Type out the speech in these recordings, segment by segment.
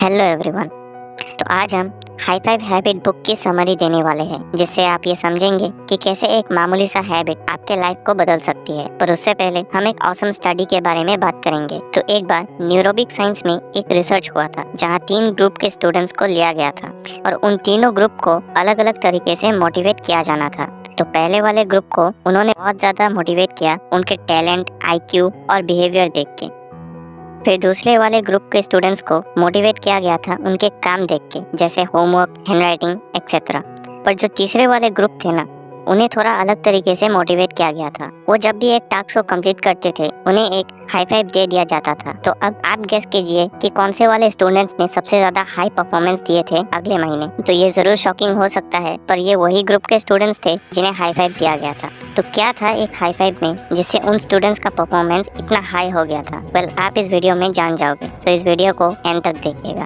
Hello everyone. तो आज हम हाई फाइव हैबिट बुक की समरी देने वाले हैं, जिससे आप ये समझेंगे कि कैसे एक मामूली सा हैबिट आपके लाइफ को बदल सकती है। पर उससे पहले हम एक ऑसम स्टडी के बारे में बात करेंगे। तो एक बार न्यूरोबिक साइंस में एक रिसर्च हुआ था, जहाँ 3 ग्रुप के स्टूडेंट्स को लिया गया था और उन तीनों ग्रुप को अलग अलग तरीके से मोटिवेट किया जाना था। तो पहले वाले ग्रुप को उन्होंने बहुत ज्यादा मोटिवेट किया उनके टैलेंट, IQ और बिहेवियर देख के। फिर दूसरे वाले ग्रुप के स्टूडेंट्स को मोटिवेट किया गया था उनके काम देख के, जैसे होमवर्क, हैंडराइटिंग एक्सेट्रा। पर जो तीसरे वाले ग्रुप थे ना, उन्हें थोड़ा अलग तरीके से मोटिवेट किया गया था। वो जब भी एक टास्क को कंप्लीट करते थे, उन्हें एक हाई फाइव दे दिया जाता था। तो अब आप गेस कीजिए कि कौन से वाले स्टूडेंट्स ने सबसे ज्यादा हाई परफॉर्मेंस दिए थे अगले महीने। तो ये जरूर शॉकिंग हो सकता है, पर ये वही ग्रुप के स्टूडेंट्स थे जिन्हें हाई फाइव दिया गया था। तो क्या था एक हाई फाइव में जिससे उन स्टूडेंट्स का परफॉर्मेंस इतना हाई हो गया था? वेल, आप इस वीडियो में जान जाओगे, तो इस वीडियो को एंड तक देखिएगा।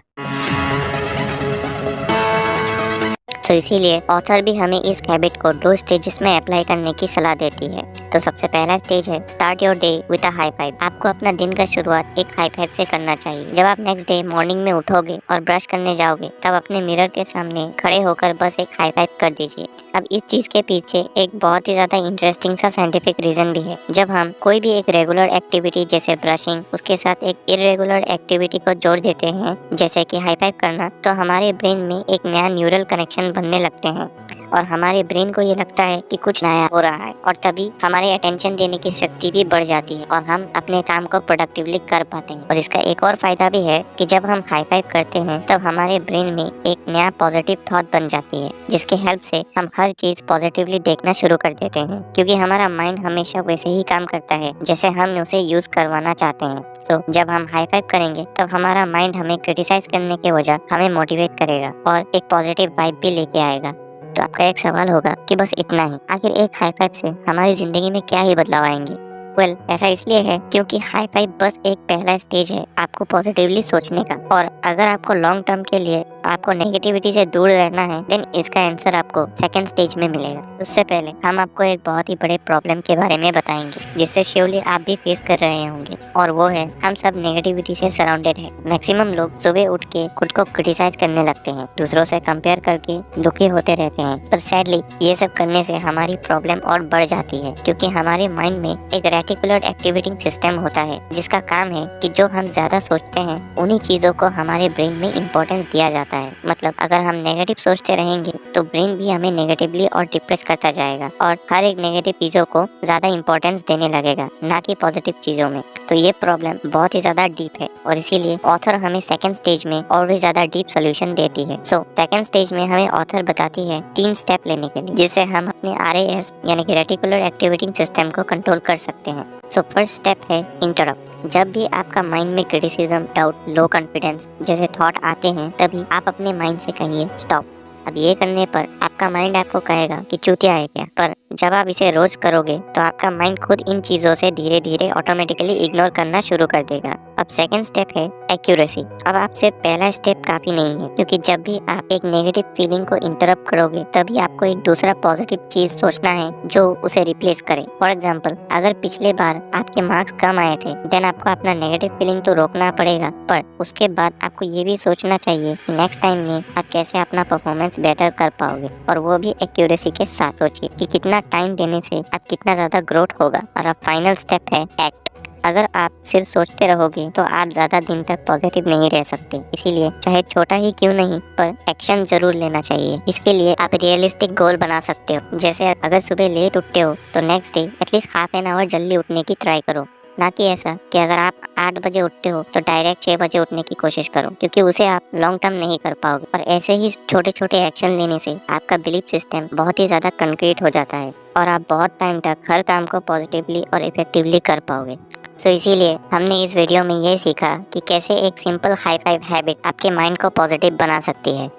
तो इसीलिए ऑथर भी हमें इस हैबिट को 2 स्टेजेस में अप्लाई करने की सलाह देती है। तो सबसे पहला स्टेज है start your day with a high five. आपको अपना दिन का शुरुआत एक हाई फाइव से करना चाहिए। जब आप नेक्स्ट डे मॉर्निंग में उठोगे और ब्रश करने जाओगे, तब अपने मिरर के सामने खड़े होकर बस एक हाई फाइव कर दीजिए। अब इस चीज के पीछे एक बहुत ही ज्यादा इंटरेस्टिंग सा साइंटिफिक रीजन भी है। जब हम कोई भी एक रेगुलर एक्टिविटी जैसे ब्रशिंग, उसके साथ एक इरेगुलर एक्टिविटी को जोड़ देते हैं जैसे कि हाई फाइव करना, तो हमारे ब्रेन में एक नया न्यूरल कनेक्शन बनने लगते हैं और हमारे ब्रेन को ये लगता है कि कुछ नया हो रहा है, और तभी हमारे अटेंशन देने की शक्ति भी बढ़ जाती है और हम अपने काम को प्रोडक्टिवली कर पाते हैं। और इसका एक और फायदा भी है कि जब हम हाई फाइव करते हैं, तब हमारे ब्रेन में एक नया पॉजिटिव थॉट बन जाती है, जिसके हेल्प से हम हर चीज पॉजिटिवली देखना शुरू कर देते हैं, क्योंकि हमारा माइंड हमेशा वैसे ही काम करता है जैसे हम उसे यूज करवाना चाहते हैं। तो जब हम हाई फाइव करेंगे, तब हमारा माइंड हमें क्रिटिसाइज करने के बजाय हमें मोटिवेट करेगा और एक पॉजिटिव वाइब भी लेके आएगा। तो आपका एक सवाल होगा कि बस इतना ही, आखिर एक हाई फाइव से हमारी जिंदगी में क्या ही बदलाव आएंगे? वेल, ऐसा इसलिए है क्योंकि हाई फाइव बस एक पहला स्टेज है आपको पॉजिटिवली सोचने का। और अगर आपको लॉन्ग टर्म के लिए आपको नेगेटिविटी से दूर रहना है, देन इसका आंसर आपको सेकंड स्टेज में मिलेगा। उससे पहले हम आपको एक बहुत ही बड़े प्रॉब्लम के बारे में बताएंगे, जिससे श्योरली आप भी फेस कर रहे होंगे, और वो है हम सब नेगेटिविटी से सराउंडेड है। मैक्सिमम लोग सुबह उठ के खुद को क्रिटिसाइज करने लगते हैं, दूसरों से कंपेयर करके दुखी होते रहते हैं। पर सैडली ये सब करने से हमारी प्रॉब्लम और बढ़ जाती है, क्योंकि हमारे माइंड में एक रेटिकुलर एक्टिवेटिंग सिस्टम होता है, जिसका काम है कि जो हम ज्यादा सोचते हैं उन्हीं चीजों को हमारे ब्रेन में इंपॉर्टेंस दिया जाता है। मतलब अगर हम नेगेटिव सोचते रहेंगे, तो ब्रेन भी हमें नेगेटिवली और डिप्रेस करता जाएगा और हर एक नेगेटिव चीजों को ज्यादा इंपॉर्टेंस देने लगेगा, ना कि पॉजिटिव चीजों में। तो ये प्रॉब्लम बहुत ही ज्यादा डीप है, और इसीलिए ऑथर हमें सेकंड स्टेज में और भी ज्यादा डीप सोल्यूशन देती है। सो सेकंड स्टेज में हमें ऑथर बताती है 3 स्टेप लेने के लिए, जिससे हम अपने RAS यानी कि रेटिकुलर एक्टिवेटिंग सिस्टम को कंट्रोल कर सकते हैं। सो फर्स्ट स्टेप है इंटरप्ट। जब भी आपका माइंड में क्रिटिसिज्म, डाउट, लो कॉन्फिडेंस जैसे थॉट आते हैं, तभी आप अपने माइंड से कहिए स्टॉप। अब ये करने पर आपका माइंड आपको कहेगा कि चूतिया है क्या, पर जब आप इसे रोज करोगे, तो आपका माइंड खुद इन चीजों से धीरे धीरे ऑटोमेटिकली इग्नोर करना शुरू कर देगा। अब सेकंड स्टेप है एक्यूरेसी। अब आप सिर्फ पहला स्टेप काफी नहीं है, क्योंकि जब भी आप एक नेगेटिव फीलिंग को इंटरप्ट करोगे, तभी आपको एक दूसरा पॉजिटिव चीज सोचना है जो उसे रिप्लेस करे। फॉर एग्जाम्पल, अगर पिछले बार आपके मार्क्स कम आए थे, देन आपको अपना नेगेटिव फीलिंग तो रोकना पड़ेगा, पर उसके बाद आपको ये भी सोचना चाहिए कि नेक्स्ट टाइम में आप कैसे अपना परफॉर्मेंस बेटर कर पाओगे, और वो भी एक्यूरेसी के साथ। सोचिए कि कितना टाइम देने से आप कितना ज्यादा ग्रोथ होगा। और अब फाइनल स्टेप है एक्ट। अगर आप सिर्फ सोचते रहोगे, तो आप ज्यादा दिन तक पॉजिटिव नहीं रह सकते। इसीलिए चाहे छोटा ही क्यों नहीं, पर एक्शन जरूर लेना चाहिए। इसके लिए आप रियलिस्टिक गोल बना सकते हो, जैसे अगर सुबह लेट उठते हो, तो next day at least half an hour जल्दी उठने की ट्राई करो, ना कि ऐसा कि अगर आप 8 बजे उठते हो तो डायरेक्ट 6 बजे उठने की कोशिश करो, क्योंकि उसे आप लॉन्ग टर्म नहीं कर पाओगे। और ऐसे ही छोटे छोटे एक्शन लेने से आपका बिलीफ सिस्टम बहुत ही ज्यादा कंक्रीट हो जाता है, और आप बहुत टाइम तक हर काम को पॉजिटिवली और इफेक्टिवली कर पाओगे। सो इसीलिए हमने इस वीडियो में ये सीखा कि कैसे एक सिंपल हाई फाइव हैबिट आपके माइंड को पॉजिटिव बना सकती है,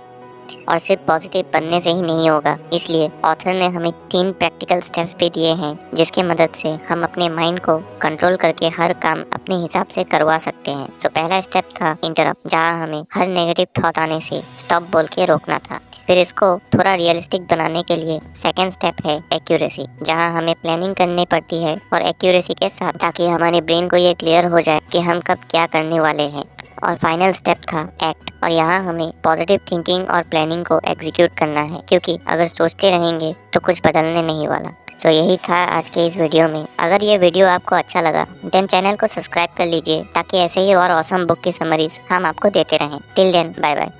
और सिर्फ पॉजिटिव बनने से ही नहीं होगा। इसलिए ऑथर ने हमें 3 प्रैक्टिकल स्टेप्स भी दिए हैं, जिसकी मदद से हम अपने माइंड को कंट्रोल करके हर काम अपने हिसाब से करवा सकते हैं। तो पहला स्टेप था इंटरप्ट, जहाँ हमें हर नेगेटिव थॉट आने से स्टॉप बोल के रोकना था। फिर इसको थोड़ा रियलिस्टिक बनाने के लिए सेकंड स्टेप है एक्यूरेसी, जहां हमें प्लानिंग करनी पड़ती है और एक्यूरेसी के साथ, ताकि हमारे ब्रेन को ये क्लियर हो जाए कि हम कब क्या करने वाले हैं। और फाइनल स्टेप था एक्ट। और यहाँ हमें पॉजिटिव थिंकिंग और प्लानिंग को एग्जीक्यूट करना है, क्योंकि अगर सोचते रहेंगे तो कुछ बदलने नहीं वाला। तो यही था आज के इस वीडियो में। अगर ये वीडियो आपको अच्छा लगा देन चैनल को सब्सक्राइब कर लीजिए, ताकि ऐसे ही और ऑसम बुक की समरीज हम आपको देते रहें। Till then bye bye.